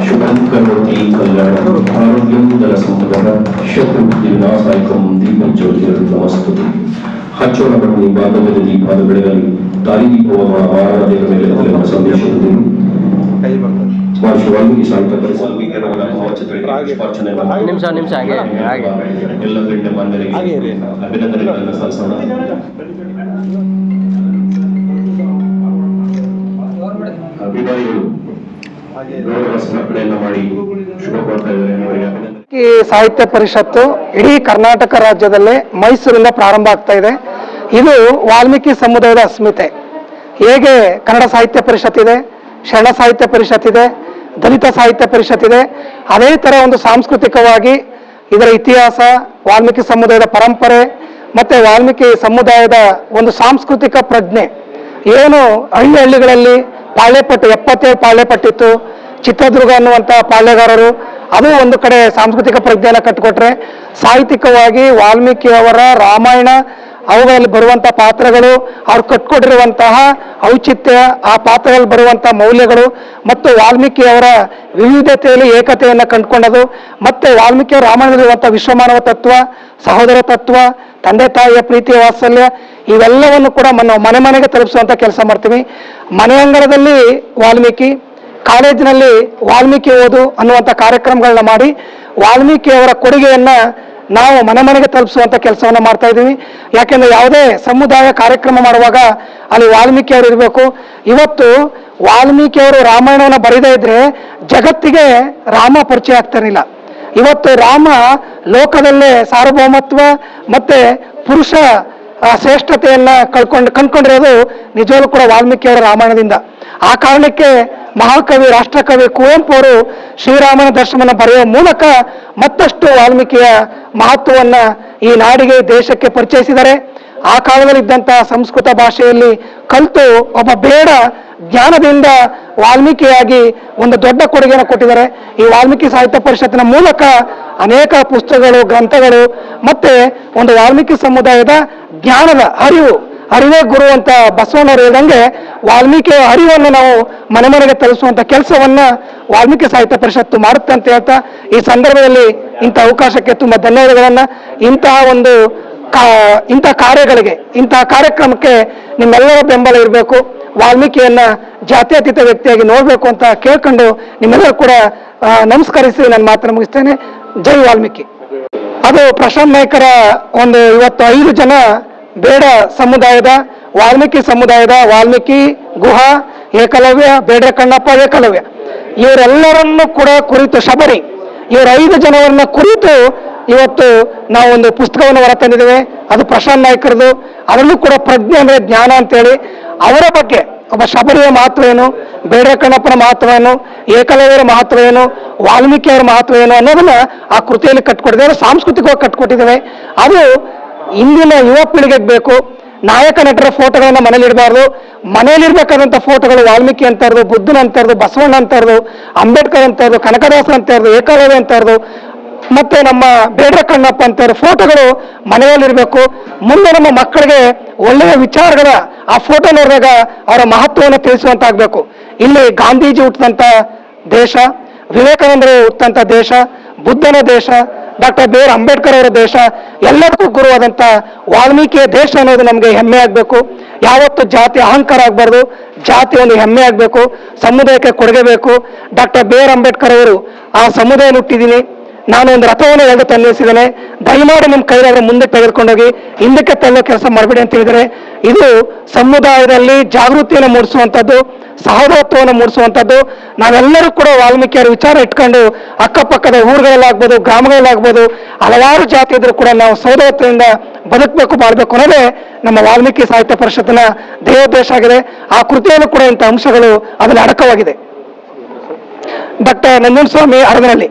शुभं करोति कल्याणं आरोग्यं धनसंपदः शत्रुबुद्धिविनाशायकं दीपज्योतिर्नमस्तुते ಹಚ್ಚೋಣಗಳನ್ನು ಭಾಗದಲ್ಲಿ ದೀಪದ ಬೆಳಗಲಿ ದಾರಿದೀಪವನ್ನು ಆರಾಧನೆಯ ಮೇಲೆ ಅದರ ಸಂದೇಶದಲ್ಲಿ ಮಹರ್ಷಿ ವಾಲ್ಮೀಕಿ ಸಾಹಿತ್ಯ ವಾಲ್ಮೀಕಿಯವರ ಭಾವಚಿತ್ರಗಳಿಗೆ ನಿಮಿಷ ಹಾಗೆ ಎಲ್ಲ ಗಣ್ಯ ಮಾನ್ಯರಿಗೆ ಅಭಿನಂದನೆಗಳನ್ನು ಸಲ್ಲಿಸೋಣ. ಅಭಿಮಾನಿಗಳು ಗೌರವ ಸಮರ್ಪಣೆಯನ್ನು ಮಾಡಿ ಶುಭ ಕೋರ್ತಾ ಇದ್ದಾರೆ. ಈ ಸಾಹಿತ್ಯ ಪರಿಷತ್ತು ಇಡೀ ಕರ್ನಾಟಕ ರಾಜ್ಯದಲ್ಲೇ ಮೈಸೂರಿಂದ ಪ್ರಾರಂಭ ಆಗ್ತಾ ಇದೆ. ಇದು ವಾಲ್ಮೀಕಿ ಸಮುದಾಯದ ಅಸ್ಮಿತೆ. ಹೇಗೆ ಕನ್ನಡ ಸಾಹಿತ್ಯ ಪರಿಷತ್ ಇದೆ, ಶರಣ ಸಾಹಿತ್ಯ ಪರಿಷತ್ ಇದೆ, ದಲಿತ ಸಾಹಿತ್ಯ ಪರಿಷತ್ ಇದೆ, ಅದೇ ಥರ ಒಂದು ಸಾಂಸ್ಕೃತಿಕವಾಗಿ ಇದರ ಇತಿಹಾಸ, ವಾಲ್ಮೀಕಿ ಸಮುದಾಯದ ಪರಂಪರೆ ಮತ್ತು ವಾಲ್ಮೀಕಿ ಸಮುದಾಯದ ಒಂದು ಸಾಂಸ್ಕೃತಿಕ ಪ್ರಜ್ಞೆ ಏನು ಹಳ್ಳಿಗಳಲ್ಲಿ ಪಾಳ್ಯಪಟ್ಟು 77 ಪಾಳ್ಯಪಟ್ಟಿತ್ತು. ಚಿತ್ರದುರ್ಗ ಅನ್ನುವಂಥ ಪಾಳ್ಯಗಾರರು ಅದು ಒಂದು ಕಡೆ ಸಾಂಸ್ಕೃತಿಕ ಪ್ರಜ್ಞೆಯನ್ನು ಕಟ್ಟಿಕೊಟ್ರೆ, ಸಾಹಿತ್ಯಿಕವಾಗಿ ವಾಲ್ಮೀಕಿಯವರ ರಾಮಾಯಣ ಅವುಗಳಲ್ಲಿ ಬರುವಂಥ ಪಾತ್ರಗಳು, ಅವ್ರು ಕಟ್ಕೊಟ್ಟಿರುವಂತಹ ಔಚಿತ್ಯ, ಆ ಪಾತ್ರಗಳಲ್ಲಿ ಬರುವಂಥ ಮೌಲ್ಯಗಳು ಮತ್ತು ವಾಲ್ಮೀಕಿಯವರ ವಿವಿಧತೆಯಲ್ಲಿ ಏಕತೆಯನ್ನು ಕಂಡುಕೊಂಡದು, ಮತ್ತು ವಾಲ್ಮೀಕಿಯವರ ರಾಮಾಯಣದಲ್ಲಿರುವಂಥ ವಿಶ್ವಮಾನವ ತತ್ವ, ಸಹೋದರ ತತ್ವ, ತಂದೆ ತಾಯಿಯ ಪ್ರೀತಿಯ ವಾತ್ಸಲ್ಯ ಇವೆಲ್ಲವನ್ನು ಕೂಡ ಮನೆ ಮನೆಗೆ ತಲುಪಿಸುವಂಥ ಕೆಲಸ ಮಾಡ್ತೀವಿ. ಮನೆ ಅಂಗಳದಲ್ಲಿ ವಾಲ್ಮೀಕಿ, ಕಾಲೇಜಿನಲ್ಲಿ ವಾಲ್ಮೀಕಿ ಓದು ಅನ್ನುವಂಥ ಕಾರ್ಯಕ್ರಮಗಳನ್ನ ಮಾಡಿ ವಾಲ್ಮೀಕಿಯವರ ಕೊಡುಗೆಯನ್ನು ನಾವು ಮನೆ ಮನೆಗೆ ತಲುಪಿಸುವಂಥ ಕೆಲಸವನ್ನು ಮಾಡ್ತಾ ಇದ್ದೀವಿ. ಯಾಕೆಂದರೆ ಯಾವುದೇ ಸಮುದಾಯ ಕಾರ್ಯಕ್ರಮ ಮಾಡುವಾಗ ಅಲ್ಲಿ ವಾಲ್ಮೀಕಿಯವರು ಇರಬೇಕು. ಇವತ್ತು ವಾಲ್ಮೀಕಿಯವರು ರಾಮಾಯಣವನ್ನು ಬರೀದೇ ಇದ್ರೆ ಜಗತ್ತಿಗೆ ರಾಮ ಪರಿಚಯ ಆಗ್ತಿರಲಿಲ್ಲ. ಇವತ್ತು ರಾಮ ಲೋಕದಲ್ಲೇ ಸಾರ್ವಭೌಮತ್ವ ಮತ್ತು ಪುರುಷ ಶ್ರೇಷ್ಠತೆಯನ್ನು ಕಂಡುಕೊಂಡಿರೋದು ನಿಜವಾಗ್ಲೂ ಕೂಡ ವಾಲ್ಮೀಕಿಯವರ ರಾಮಾಯಣದಿಂದ. ಆ ಕಾರಣಕ್ಕೆ ಮಹಾಕವಿ, ರಾಷ್ಟ್ರಕವಿ ಕುವೆಂಪು ಅವರು ಶ್ರೀರಾಮನ ದರ್ಶನವನ್ನು ಬರೆಯುವ ಮೂಲಕ ಮತ್ತಷ್ಟು ವಾಲ್ಮೀಕಿಯ ಮಹತ್ವವನ್ನು ಈ ನಾಡಿಗೆ, ದೇಶಕ್ಕೆ ಪರಿಚಯಿಸಿದ್ದಾರೆ. ಆ ಕಾಲದಲ್ಲಿದ್ದಂಥ ಸಂಸ್ಕೃತ ಭಾಷೆಯಲ್ಲಿ ಕಲಿತು ಒಬ್ಬ ಬೇಡ ಜ್ಞಾನದಿಂದ ವಾಲ್ಮೀಕಿಯಾಗಿ ಒಂದು ದೊಡ್ಡ ಕೊಡುಗೆಯನ್ನು ಕೊಟ್ಟಿದ್ದಾರೆ. ಈ ವಾಲ್ಮೀಕಿ ಸಾಹಿತ್ಯ ಪರಿಷತ್ತಿನ ಮೂಲಕ ಅನೇಕ ಪುಸ್ತಕಗಳು, ಗ್ರಂಥಗಳು ಮತ್ತು ಒಂದು ವಾಲ್ಮೀಕಿ ಸಮುದಾಯದ ಜ್ಞಾನದ ಅರಿವೇ ಗುರು ಅಂತ ಬಸವಣ್ಣವರು ಹೇಳಿದಂಗೆ ವಾಲ್ಮೀಕಿಯ ಅರಿವನ್ನು ನಾವು ಮನೆ ಮನೆಗೆ ತಲುಪಿಸುವಂಥ ಕೆಲಸವನ್ನು ವಾಲ್ಮೀಕಿ ಸಾಹಿತ್ಯ ಪರಿಷತ್ತು ಮಾಡುತ್ತೆ ಅಂತ ಹೇಳ್ತಾ ಈ ಸಂದರ್ಭದಲ್ಲಿ ಇಂಥ ಅವಕಾಶಕ್ಕೆ ತುಂಬ ಧನ್ಯವಾದಗಳನ್ನು. ಇಂಥ ಕಾರ್ಯಗಳಿಗೆ, ಇಂತಹ ಕಾರ್ಯಕ್ರಮಕ್ಕೆ ನಿಮ್ಮೆಲ್ಲರ ಬೆಂಬಲ ಇರಬೇಕು. ವಾಲ್ಮೀಕಿಯನ್ನ ಜಾತ್ಯತೀತ ವ್ಯಕ್ತಿಯಾಗಿ ನೋಡಬೇಕು ಅಂತ ಕೇಳ್ಕೊಂಡು ನಿಮ್ಮೆಲ್ಲರೂ ಕೂಡ ನಮಸ್ಕರಿಸಿ ನನ್ನ ಮಾತನ್ನು ಮುಗಿಸ್ತೇನೆ. ಜೈ ವಾಲ್ಮೀಕಿ. ಅದು ಪ್ರಶಾಂತ್ ನಾಯ್ಕರ ಇವತ್ತು 5 ಜನ ಬೇಡ ಸಮುದಾಯದ, ವಾಲ್ಮೀಕಿ ಸಮುದಾಯದ, ವಾಲ್ಮೀಕಿ, ಗುಹಾ, ಏಕಲವ್ಯ, ಬೇಡ್ರ ಕಣ್ಣಪ್ಪ, ಏಕಲವ್ಯ ಇವರೆಲ್ಲರನ್ನು ಕೂಡ ಕುರಿತು ಶಬರಿ, ಇವರ 5 ಜನರನ್ನ ಕುರಿತು ಇವತ್ತು ನಾವು ಒಂದು ಪುಸ್ತಕವನ್ನು ಹೊರತಂದಿದ್ದೇವೆ. ಅದು ಪ್ರಶಾಂತ್ ನಾಯ್ಕರದು. ಅದರಲ್ಲೂ ಕೂಡ ಪ್ರಜ್ಞೆ ಅಂದರೆ ಜ್ಞಾನ ಅಂತೇಳಿ ಅವರ ಬಗ್ಗೆ, ಒಬ್ಬ ಶಬರಿಯ ಮಹತ್ವ ಏನು, ಬೇಡ್ರ ಕಣ್ಣಪ್ಪನ ಮಹತ್ವ ಏನು, ಏಕಲವ್ಯರ ಮಹತ್ವ ಏನು, ವಾಲ್ಮೀಕಿಯವರ ಮಹತ್ವ ಏನು ಅನ್ನೋದನ್ನ ಆ ಕೃತಿಯಲ್ಲಿ ಕಟ್ಕೊಟ್ಟಿದ್ದೇವೆ, ಸಾಂಸ್ಕೃತಿಕವಾಗಿ ಕಟ್ಕೊಟ್ಟಿದ್ದೇವೆ. ಅದು ಇಂದಿನ ಯುವ ಪೀಳಿಗೆಗೆ ಬೇಕು. ನಾಯಕ ನಟರ ಫೋಟೋಗಳನ್ನ ಮನೇಲಿಡಬಾರ್ದು. ಮನೇಲಿರ್ಬೇಕಾದಂಥ ಫೋಟೋಗಳು ವಾಲ್ಮೀಕಿ ಅಂತ ಇರೋದು, ಬುದ್ಧನ ಅಂತ ಇರೋದು, ಬಸವಣ್ಣ ಅಂತ ಇರೋದು, ಅಂಬೇಡ್ಕರ್ ಅಂತ ಇರೋದು, ಕನಕದಾಸ ಅಂತ ಇರೋದು, ಏಕಲವ್ಯ ಅಂತ ಇರೋದು, ಮತ್ತೆ ನಮ್ಮ ಬೇಡ್ರ ಕಣ್ಣಪ್ಪ ಅಂತ ಇರೋ ಫೋಟೋಗಳು ಮನೆಯಲ್ಲಿರಬೇಕು. ಮುಂದೆ ನಮ್ಮ ಮಕ್ಕಳಿಗೆ ಒಳ್ಳೆಯ ವಿಚಾರಗಳ ಆ ಫೋಟೋ ನೋಡಿದಾಗ ಅವರ ಮಹತ್ವವನ್ನು ತಿಳಿಸುವಂತಾಗಬೇಕು. ಇಲ್ಲಿ ಗಾಂಧೀಜಿ ಹುಟ್ಟಿದಂಥ ದೇಶ, ವಿವೇಕಾನಂದರು ಹುಟ್ಟಂಥ ದೇಶ, ಬುದ್ಧನ ದೇಶ, ಡಾಕ್ಟರ್ ಬಿ ಆರ್ ಅಂಬೇಡ್ಕರ್ ಅವರ ದೇಶ, ಎಲ್ಲದಕ್ಕೂ ಗುರುವಾದಂಥ ವಾಲ್ಮೀಕಿಯ ದೇಶ ಅನ್ನೋದು ನಮಗೆ ಹೆಮ್ಮೆ ಆಗಬೇಕು. ಯಾವತ್ತು ಜಾತಿ ಅಹಂಕಾರ ಆಗಬಾರ್ದು, ಜಾತಿ ಒಂದು ಹೆಮ್ಮೆ ಆಗಬೇಕು, ಸಮುದಾಯಕ್ಕೆ ಕೊಡುಗೆ ಬೇಕು. ಡಾಕ್ಟರ್ ಬಿ ಆರ್ ಅಂಬೇಡ್ಕರ್ ಅವರು ಆ ಸಮುದಾಯ ಹುಟ್ಟಿದ್ದೀನಿ, ನಾನು ಒಂದು ರಥವನ್ನು 2 ತಂದಿಸಿದ್ದೇನೆ, ದಯಮಾಡಿ ನಿಮ್ಮ ಕೈಲಾದ್ರೆ ಮುಂದೆ ತೆಗೆದುಕೊಂಡೋಗಿ ಹಿಂದಕ್ಕೆ ತಳ್ಳೋ ಕೆಲಸ ಮಾಡಬೇಡಿ ಅಂತ ಹೇಳಿದರೆ, ಇದು ಸಮುದಾಯದಲ್ಲಿ ಜಾಗೃತಿಯನ್ನು ಮೂಡಿಸುವಂಥದ್ದು, ಸಹೋದರತ್ವವನ್ನು ಮೂಡಿಸುವಂಥದ್ದು. ನಾವೆಲ್ಲರೂ ಕೂಡ ವಾಲ್ಮೀಕಿಯರ ವಿಚಾರ ಇಟ್ಕೊಂಡು ಅಕ್ಕಪಕ್ಕದ ಊರುಗಳಲ್ಲಾಗ್ಬೋದು, ಗ್ರಾಮಗಳಲ್ಲಾಗ್ಬೋದು, ಹಲವಾರು ಜಾತಿ ಇದ್ರೂ ಕೂಡ ನಾವು ಸಹೋದರತ್ವದಿಂದ ಬದುಕಬೇಕು, ಮಾಡಬೇಕು ಅನ್ನೋದೇ ನಮ್ಮ ವಾಲ್ಮೀಕಿ ಸಾಹಿತ್ಯ ಪರಿಷತ್ತಿನ ಧ್ಯೇಯೋದ್ದೇಶ ಆಗಿದೆ. ಆ ಕೃತಿಯಲ್ಲೂ ಕೂಡ ಇಂಥ ಅಂಶಗಳು ಅದರಲ್ಲಿ ಅಡಕವಾಗಿದೆ. ಡಾಕ್ಟರ್ ನಂಜನಸ್ವಾಮಿ ಅರಗನಹಳ್ಳಿ.